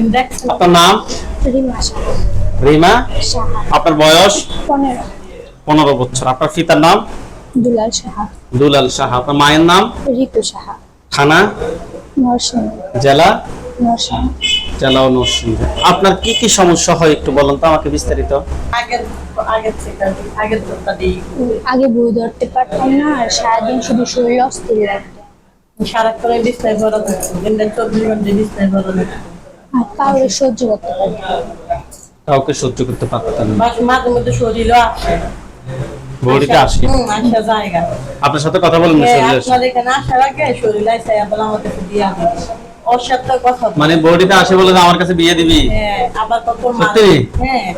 আপনার নাম? রিমা। আপনার বয়স? 15 বছর। আপনার পিতার নাম? দুলাল সাহা। দুলাল সাহা। আপনার মায়ের নাম? রিতু সাহা। থানা? নরসিংদী। জেলা? নরসিংদী। জেলা ও নরসিংদী। আপনার কি কি সমস্যা হয় একটু বলেন তো আমাকে বিস্তারিত। আগে বই ধরতে পারতাম না, আর সারাদিন শুধু শরীর অস্থির লাগতো। সারাক্ষণ বিছনায় পড়া থাকতো, দিনে 24 ঘন্টা বিছনায় পড়া থাকতো। আর কাউকে সহ্য করতে পারতাম না। কাউকে সহ্য করতে পারতেন না। মাঝে মধ্যে শরীরও আসে, বডিতে আসে। আসা জায়গা। আপনার সাথে কথা বলেন না শরীরের সাথে? আপনার এখানে আসার আগে শরীর আইসা বলে আমার কাছে বিয়া দিবি, ওর সাথে কথা বলে। মানে বডিতে আসে বলে আমার কাছে বিয়ে দিবি? হ্যাঁ, আবার কত সত্যি? হ্যাঁ।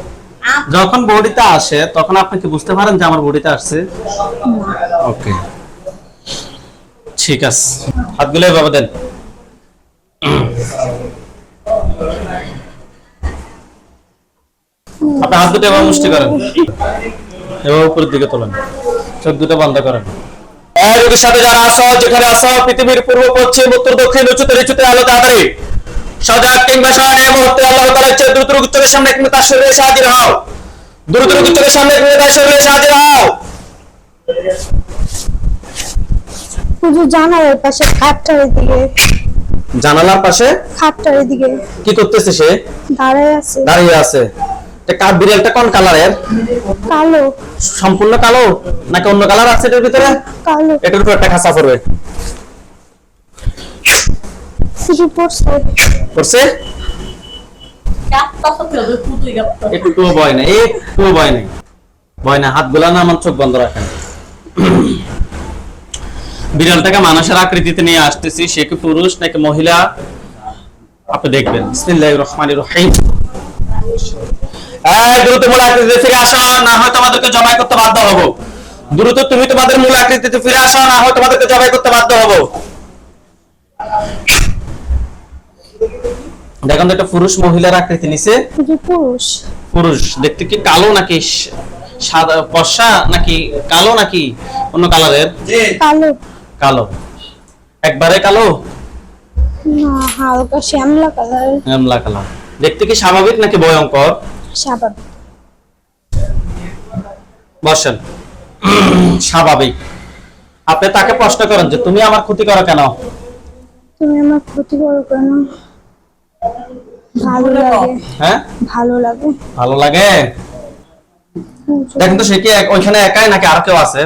যখন বডিতে আসে তখন আপনি কি বুঝতে পারেন যে আমার বডিতে আসছে? ওকে, ঠিক আছে। হাতগুলো এভাবে দেন। আপনি হাত দুটো এভাবে মুষ্টি করেন, এভাবে উপরের দিকে তোলেন, চোখ দুটো বন্ধ করেন। এই রোগীর সাথে যারা আসো, যেখানে আসো, পৃথিবীর পূর্ব পশ্চিম উত্তর দক্ষিণ উঁচুতে নিচুতে আলো তাড়াতাড়ি সজাগ কিংবা শয়ন এই মুহূর্তে আল্লাহ তাআলা ইচ্ছে দ্রুত রোগীর চোখের সামনে কিংবা তার শরীরে এসে হাজির হও। দ্রুত রোগীর চোখের সামনে কিংবা তার শরীরে এসে হাজির হও। হুজুর জানালার পাশে খাটটার দিকে। জানালার পাশে খাটটার দিকে কি করতেছে সে? দাঁড়ায় আছে। দাঁড়িয়ে আছে। কার বিড়ালটা কোন কালারের? কালো। সম্পূর্ণ কালো নাকি অন্য কালার আছে এটার ভিতরে? কালো। এটার উপর একটা খাঁচা পড়বে। শুধু পড়ছে। পড়ছে? একটুও ভয় নেই, একটুও ভয় নেই, ভয় না। হাতগুলা না, আমার চোখ বন্ধ রাখেন। বিড়ালটাকে মানুষের আকৃতিতে নিয়ে আসতেছি, সে কি পুরুষ নাকি মহিলা আপনি দেখবেন। বিসমিল্লাহির রহমানির রহিম। দ্রুত মূল আকৃতিতে ফিরে আসো, না হয় তোমাদেরকে জবাই করতে বাধ্য হব। দ্রুত তুমি তোমাদের মূল আকৃতিতে ফিরে আসো, না হয় তোমাদেরকে জবাই করতে বাধ্য হব। দেখুন তো, একটা পুরুষ মহিলার আকৃতি নিছে। পুরুষ। পুরুষ। দেখতে কি কালো নাকি সাদা ফর্সা, নাকি কালো নাকি অন্য কালারের? কালো। কালো। একবারে কালো না, হালকা শ্যামলা কালার। শ্যামলা কালার। দেখতে কি স্বাভাবিক নাকি ভয়ঙ্কর? স্বাভাবিক। বসেন। স্বাভাবিক। আপনি তাকে প্রশ্ন করেন যে তুমি আমার ক্ষতি করো কেন? তুমি আমার ক্ষতি করো কেন? ভালো লাগে। হ্যাঁ, ভালো লাগে। ভালো লাগে। দেখেন তো সে কি ওইখানে একাই নাকি আর কেউ আছে?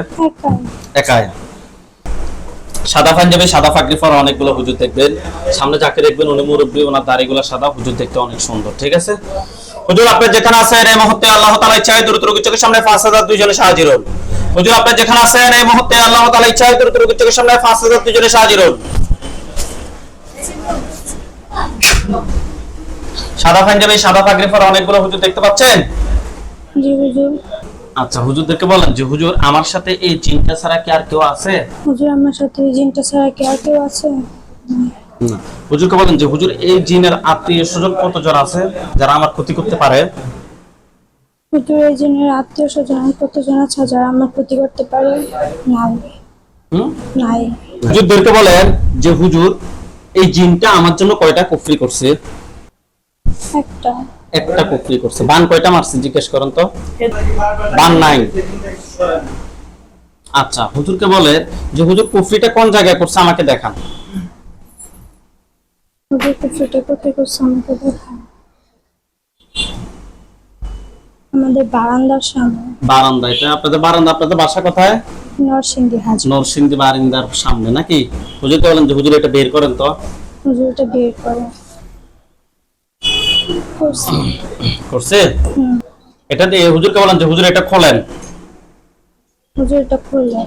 একাই। সাদা পাঞ্জাবি, সাদা পাগড়ি পরা অনেকগুলো হুজুর দেখবেন। সামনে যাকে দেখবেন উনি মুরব্বী, ওনার দাড়িগুলো সাদা। হুজুর দেখতে অনেক সুন্দর। ঠিক আছে হুজুর, আপনি যেখানে আছেন এই মুহূর্তে আল্লাহ তাআলা ইচ্ছায় দ্রুত রোগীর চোখের সামনে 5000 জনে হাজির হন। হুজুর, আপনি যেখানে আছেন এই মুহূর্তে আল্লাহ তাআলা ইচ্ছায় দ্রুত রোগীর চোখের সামনে 5000 জনে হাজির হন। সাদা পাঞ্জাবি, সাদা পাগড়ি পরা অনেকগুলো হুজুর দেখতে পাচ্ছেন? জি হুজুর। আচ্ছা, হুজুরদেরকে বলেন যে হুজুর আমার সাথে এই জিনটা ছাড়া কি আর কেউ আছে? হুজুর, আমার সাথে এই জিনটা ছাড়া কি আর কেউ আছে? না। হুজুরকে বলেন যে হুজুর এই জিনের আত্মীয় স্বজন কতজন আছে যারা আমার ক্ষতি করতে পারে? হুজুর, এই জিনের আত্মীয় স্বজন কতজন আছে যারা আমার ক্ষতি করতে পারে? নাই। হুজুরদেরকে বলেন যে হুজুর এই জিনটা আমার জন্য কয়টা কুফরি করছে? একটা। একটা কুফরি করছে। বান কয়টা মারছে জিজ্ঞেস করেন তো। বান নাই। আচ্ছা, হুজুরকে বলে যে হুজুর কুফরিটা কোন জায়গায় করছে আমাকে দেখান। হুজুর, কুফরিটা কোথায় করছে আমাকে দেখান। আমাদের বারান্দার সামনে। বারান্দা? এটা আপনাদের বারান্দা? আপনাদের বাসা কোথায়? নরসিংদী হাজি। নরসিংদী বারান্দার সামনে নাকি? হুজুরকে বলেন যে হুজুর এটা বের করেন তো। হুজুর, এটা বের করে। করছে? এটা দিয়ে হুজুরকে বলেন যে হুজুর এটা খোলেন। হুজুর, এটা খুললে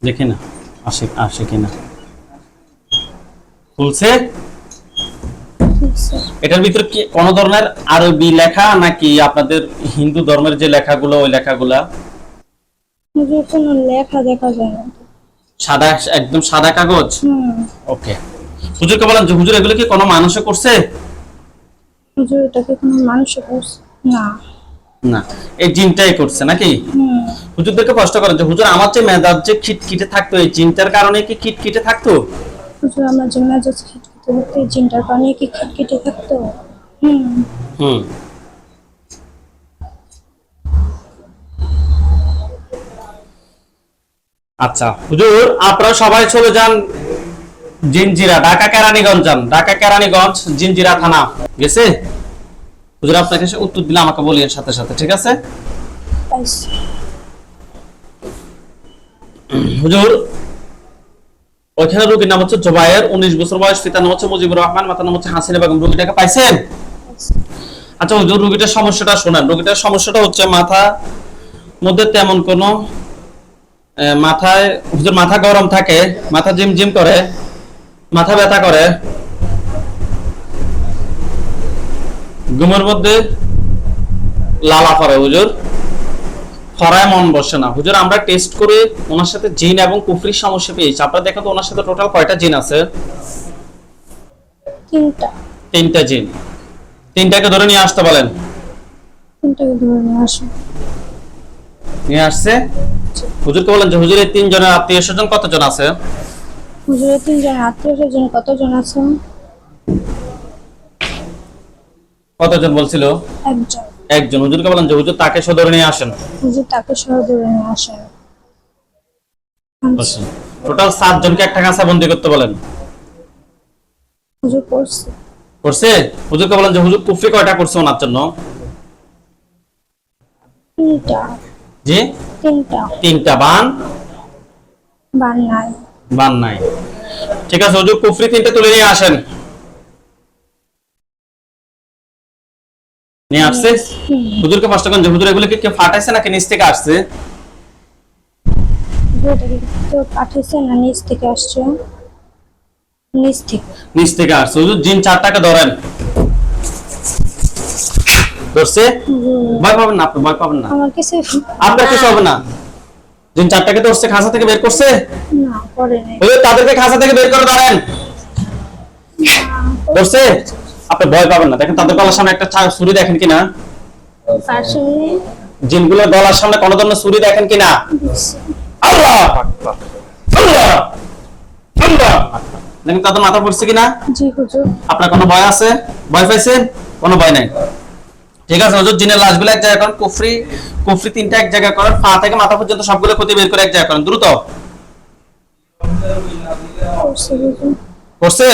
দেখি না আসে আসে কিনা। খুলছে? এটার ভিতরে কি কোন ধরনের আরবি লেখা নাকি আপনাদের হিন্দু ধর্মের যে লেখাগুলো ওই লেখাগুলা? হুজুর, কোনো লেখা দেখা যায় না। সাদা, একদম সাদা কাগজ। ওকে। হুজুরকে বলেন যে হুজুর এগুলো কি কোনো মানুষে করছে? হুজুর, এটাকে কোনো মানুষে করছে না। না, এই জিনটাই করছে নাকি? হুজুরদেরকে প্রশ্ন করেন যে হুজুর আমার যে মেজাজ যে খিটখিটে থাকতো এই জিনটার কারণে কি খিটখিটে থাকতো? হুজুর, আমার যে মেজাজ খিটখিটে থাকতে থাকতে জিনটার কারণে কি খিটখিটে থাকতো। হুম। হুম। আচ্ছা হুজুর, আপনারা সবাই চলে যান জিনজিরা, ঢাকা কেরানীগঞ্জ যান। ঢাকা কেরানীগঞ্জ জিনজিরা থানা গেছে। হুজুর আপনাকে সে উত্তর দিলে আমাকে বলিয়েন সাথে সাথে, ঠিক আছে? পাইছি। হুজুর ওইখানে রোগীর নাম হচ্ছে জোবায়ের, 19 বছর বয়স, পিতার নাম হচ্ছে মুজিবুর রহমান, মাতার নাম হচ্ছে হাসিনা বেগম। রোগীটাকে পাইছেন? আচ্ছা হুজুর, রোগীটার সমস্যাটা শোনেন। রোগীটার সমস্যাটা হচ্ছে মাথা মধ্যে তেমন কোনো মাথায় হুজুর মাথা গরম থাকে, মাথা জিম জিম করে, মাথা ব্যথা করে, ঘুমের মধ্যে লালা পড়ে হুজুর, খরায় মন বসে না হুজুর। আমরা টেস্ট করে ওনার সাথে জিন এবং কুফরির সমস্যা পেয়েছি। আপনারা দেখেন তো ওনার সাথে টোটাল কয়টা জিন আছে? 3টা। 3টা জিন। 3টাকে ধরে নিয়ে আসতে বলেন। 3টাকে ধরে নিয়ে আসো। নিয়ে আসছে। হুজুরকে বলেন যে হুজুর এই 3 জনের আত্মীয় স্বজন কতজন আছে? হুজুরের 3 জন আত্মীয় স্বজন কতজন আছে? কতজন বলছিল? একজন। একজন। হুজুরকে বলেন যে হুজুর তাকে সহ ধরে নিয়ে আসেন। হুজুর তাকে সহ ধরে নিয়ে আসেন। আচ্ছা। টোটাল 7 জনকে একটা কাঁচা বন্দি করতে বলেন। হুজুর করছে। করছে? হুজুরকে বলেন যে হুজুর কুফরি কয়টা করছে ওনার জন্য? 3টা। জি 3টা। 3টা। বান? বান নাই। বান নাই। ঠিক আছে হুজুর, কুফরি 3টা তুলে নিয়ে আসেন। নিয়ে আসছে। হুজুরকে প্রশ্ন করেন যে হুজুর এগুলো কি কেউ ফাটাইছে নাকি নিচ থেকে আসছে? হুজুরটাকে তো পাঠিয়েছে না নিচ থেকে আসছে? নিচ থেকে। নিচ থেকে আসছে। হুজুর জিন 4টাকে ধরেন। ধরছে? ভয় পাবেন না, আপনি ভয় পাবেন না। আমার কিছু আপনার কিছু হবে না। জিন 4টাকে ধরছে, খাঁচা থেকে বের করছে। না করে নাই। হুজুর তাদেরকে খাঁচা থেকে বের করে ধরেন। ধরছে? আপনি ভয় পাবেন না। দেখেন তাদের গলার সামনে একটা ছুরি দেখেন কিনা? তার সামনে জিনগুলোর গলার সামনে কোন ধরনের ছুরি দেখেন কিনা? আল্লাহ আকবার, আল্লাহ আল্লাহ আকবার। দেখেন তাদের মাথা পড়ছে কিনা? জি হুজুর। আপনার কোনো ভয় আছে? ভয় পাইছেন? কোনো ভয় নাই। ঠিক আছে হুজুর, জিনের লাশগুলো এক জায়গায় করেন। কুফরি 3টা এক জায়গায় করেন। পা থেকে মাথা পর্যন্ত সবগুলো ক্ষতি বের করে এক জায়গায় করেন দ্রুত। করছে হুজুর। করছে?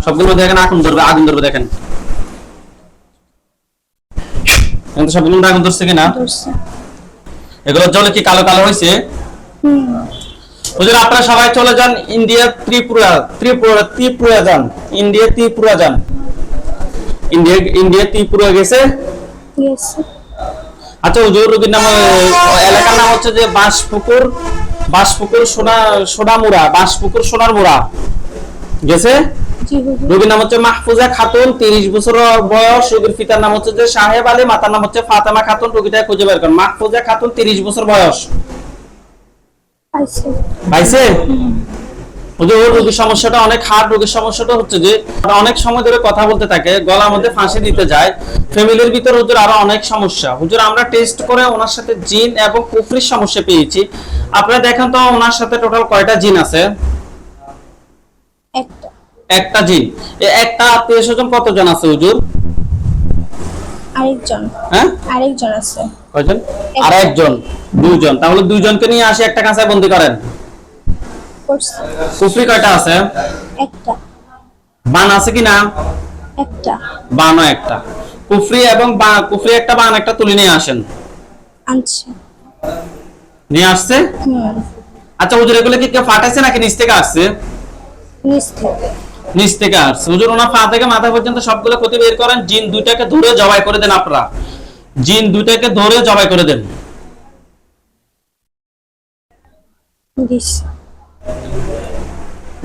সবগুলো দেখেন আগুন ধরবে, আগুন ধরবে দেখেন। কিন্তু সবগুলো আগুন ধরছে কিনা? ধরছে। এগুলো জলে কি কালো কালো হয়েছে? হুজুর আপনারা সবাই চলে যান ইন্ডিয়া ত্রিপুরা। ত্রিপুরা যান। ইন্ডিয়া ত্রিপুরা যান। ইন্ডিয়া ত্রিপুরা গেছে। ইয়েস। আচ্ছা হুজুর রোগীর নাম, এলাকার নাম হচ্ছে যে বাঁশপুকুর সোনামুড়া, বাঁশপুকুর সোনারমুড়া গেছে। জি হুজুর। রোগীর নাম হচ্ছে মাহফুজা খাতুন, 30 বছর বয়স। রোগীর পিতার নাম হচ্ছে যে সাহেব আলী, মাতার নাম হচ্ছে ফাতেমা খাতুন। রোগীটা খুঁজে বের করেন। মাহফুজা খাতুন 30 বছর বয়স। পাইছে। পাইছে? হুজুর রোগীর সমস্যাটা অনেক হার্ড। রোগীর সমস্যাটা হচ্ছে যে অনেক সময় ধরে কথা বলতে থাকে, গলার মধ্যে ফাঁসি দিতে যায়। ফ্যামিলির ভিতর হুজুর আরো অনেক সমস্যা। হুজুর আমরা টেস্ট করে ওনার সাথে জিন এবং কুফরির সমস্যা পেয়েছি। আপনারা দেখেন তো ওনার সাথে টোটাল কয়টা জিন আছে? একটা। একটা জিন। এই একটা আত্মীয় স্বজন কতজন আছে হুজুর? আরেকজন। হ্যাঁ আরেকজন আছে। কয়জন? আর একজন, 2 জন। তাহলে 2 জনকে নিয়ে আসে একটা কাঁচায় বন্দি করেন। করছে। কুফরি কয়টা আছে? একটা। বান আছে কি না? একটা। বানও একটা। কুফরি এবং কুফরি একটা, বান একটা তুলে নিয়ে আসেন। আনছি। নিয়ে আসছে। আচ্ছা হুজুর এগুলো কি কেউ ফাটাইছে নাকি নিচ থেকে আসছে? নিচ থেকে। নিচ থেকে আসছে। হুজুর ওনার পা থেকে মাথা পর্যন্ত সবগুলো ক্ষতি বের করেন। জিন 2টাকে ধরে জবাই করে দেন আপনারা। জিন 2টাকে ধরে জবাই করে দেন। দিস।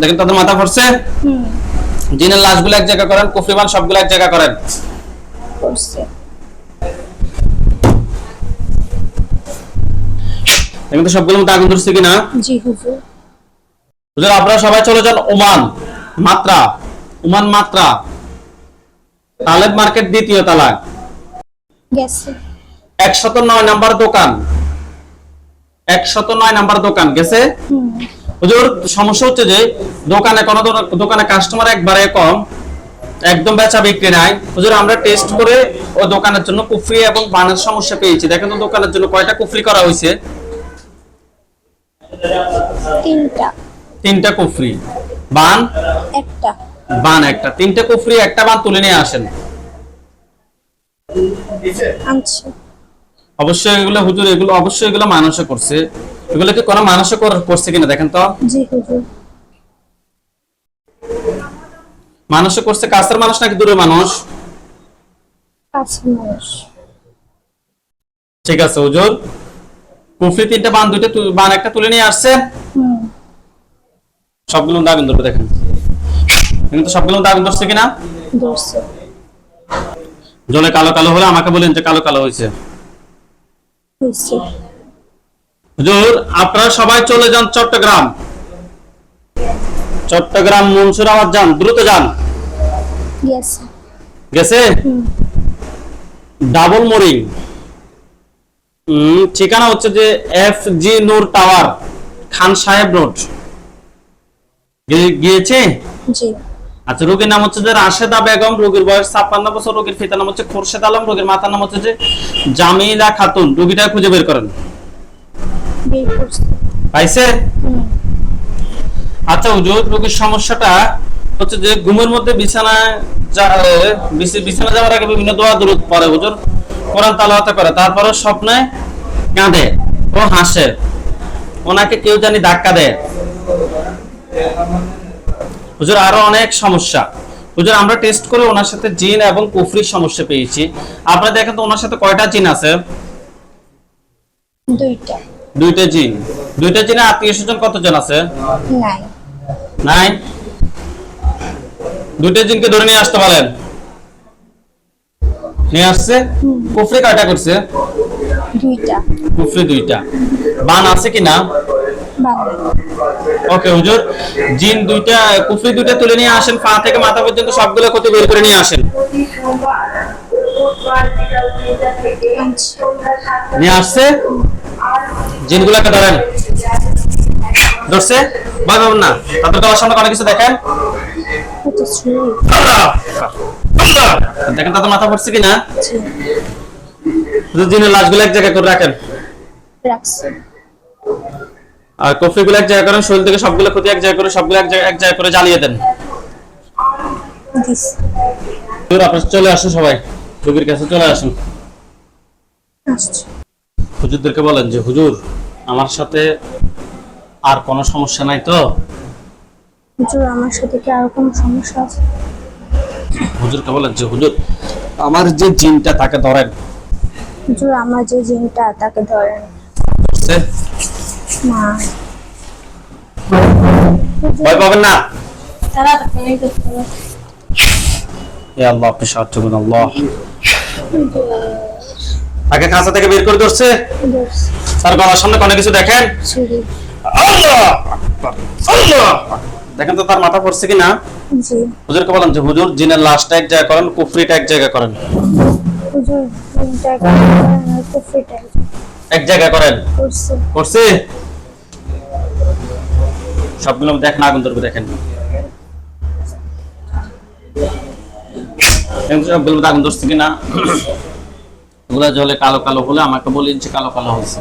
দেখেন তাদের মাথা পড়ছে। জিনের লাশগুলো এক জায়গা করেন, কুফরিবান সবগুলো এক জায়গা করেন। করছে। দেখেন তো সবগুলোর মধ্যে আগুন ধরছে কিনা? জি হুজুর। হুজুর আপনারা সবাই চলে যান ওমান মাত্রা। ওমান মাত্রা তালেব মার্কেট 2য় তলায় গেছে। 109 নাম্বার দোকান। 109 নাম্বার দোকান গেছে। হুজুর সমস্যা হচ্ছে যে দোকানে দোকানে কাস্টমার একবারে কম, একদম বেচা বিক্রি নাই। হুজুর আমরা টেস্ট করে ও দোকানের জন্য কুফরি এবং বানের সমস্যা পেয়েছি। দেখেন তো দোকানের জন্য কয়টা কুফরি করা হয়েছে? 3টা। 3টা কুফরি, বান একটা। বান একটা, 3টে কুফরি একটা বান তুলে নিয়ে আসেন। আনছি। অবশ্যই এগুলো হুজুর, এগুলো অবশ্যই এগুলো মানুষে করছে। এগুলো কি কোনো মানুষে করছে কিনা দেখেন তো। জি হুজুর। মানুষে করছে, কাছের মানুষ নাকি দূরের মানুষ? কাছে মানুষ। ঠিক আছে হুজুর, কুফরি 3টা বান, 2টা বান একটা তুলে নিয়ে আসছে। সবগুলো দাগ ধরবে দেখেন, কিন্তু সবগুলো দাগ ধরছে কিনা? ধরছে। জলে কালো কালো হলে আমাকে বলেন যে কালো কালো হয়েছে। হয়েছে। হুজুর আপনারা সবাই চলে যান চট্টগ্রাম, চট্টগ্রাম মনসুরাবাদ যান, দ্রুত যান। গেছে। গেছে? ডাবল মোরিং, ঠিকানা হচ্ছে যে FG নূর টাওয়ার, খান সাহেব রোড। গিয়েছে? জি। আচ্ছা, রোগীর নাম হচ্ছে যে রাশেদা বেগম, রোগীর বয়স 56 বছর, রোগীর পিতার নাম হচ্ছে খোরশেদ আলম, রোগীর মাতার নাম হচ্ছে যে জামিলা খাতুন। রোগীটা খুঁজে বের করেন। বের করছে। পাইছে? আচ্ছা হুজুর, রোগীর সমস্যাটা হচ্ছে যে ঘুমের মধ্যে বিছানায় বিছানা যাওয়ার আগে বিভিন্ন দোয়া দরুদ পড়ে হুজুর, কোরআন তেলাওয়াত করে, তারপরে স্বপ্নে কাঁদে ও হাসে, ওনাকে কেউ জানি ধাক্কা দেয়। হুজুর আরো অনেক সমস্যা। হুজুর আমরা টেস্ট করে ওনার সাথে জিন এবং কুফরির সমস্যা পেয়েছি। আপনারা দেখেন তো ওনার সাথে কয়টা জিন আছে? 2টা। 2টা জিন। 2টা জিনে আত্মীয় স্বজন কতজন আছে? নাই। নাই? 2টা জিনকে ধরে নিয়ে আসতে পারেন? নিয়ে আসছে। কুফরি কয়টা করছে? 2টা। কুফরি 2টা। বান আছে কিনা? বাংলা। ওকে হুজুর, জিন 2টা, কুফরি 2টা তুলে নিয়ে আসেন, পা থেকে মাথা পর্যন্ত সবগুলো ক্ষতি বের করে নিয়ে আসেন। আনছি। নিয়ে আসছে। জিনগুলোকে ধরেন। ধরছে? ভয় পাবেন না, তারপর তোমার সামনে অনেক কিছু দেখেন। কত ছুরি। দেখেন তাদের মাথা পড়ছে কিনা। জি। হুজুর জিনের লাশগুলো এক জায়গায় করে রাখেন, রাখছে। আর কফিগুলো এক জায়গায় করেন, শরীর থেকে সবগুলো ক্ষতি এক জায়গায় করে, সবগুলো এক জায়গায় করে জ্বালিয়ে দেন। দিস। হুজুর আপনারা চলে আসুন, সবাই রোগীর কাছে চলে আসুন। আসছে। হুজুরদেরকে বলেন যে হুজুর আমার সাথে আর কোনো সমস্যা নাই তো? হুজুর আমার সাথে কি আর কোনো সমস্যা আছে? হুজুরকে বলেন যে হুজুর আমার যে জিনটা তাকে ধরেন। হুজুর আমার যে জিনটা তাকে ধরেন। বুঝছে? না। ভয় পাবেন না। তারা এই তো হে আল্লাহ, আপনি সাহায্য করুন আল্লাহ। তাকে কাঁচা থেকে বের করে ধরছে, ধরছে। তার গলার সামনে কোনো কিছু দেখেন। ছুরি। আল্লাহ আল্লাহ, দেখেন তো তার মাথা পড়ছে কিনা। জি। হুজুরকে বলেন যে হুজুর জিনের লাশটা এক জায়গায় করেন, কুফরিটা এক জায়গায় করেন। হুজুর জিনটা করেন আর কুফরিটা এক জায়গায় করেন। করছে। করছে? সবগুলো দেখেন, আগুন ধরবে দেখেন। সবগুলো আগুন ধরছে কিনা। ওগুলা জলে কালো কালো হলে আমাকে বলেন যে কালো কালো হয়েছে।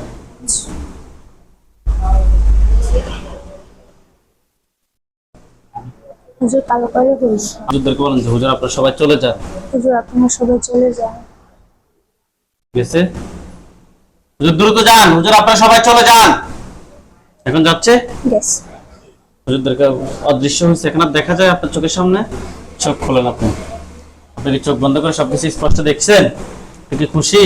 হুজুর কালো কালো হয়েছে। হুজুরদেরকে বলেন যে হুজুর আপনারা সবাই চলে যান। হুজুর আপনারা সবাই চলে যান। গেছে? হুজুর দ্রুত যান, হুজুর আপনারা সবাই চলে যান। এখন যাচ্ছে। গেছে। হুজুরদেরকে অদৃশ্য হয়েছে, এখন আর দেখা যায় আপনার চোখের সামনে। চোখ খোলেন আপনি। আপনি কি চোখ বন্ধ করে সবকিছু স্পষ্ট দেখছেন? আপনি কি খুশি?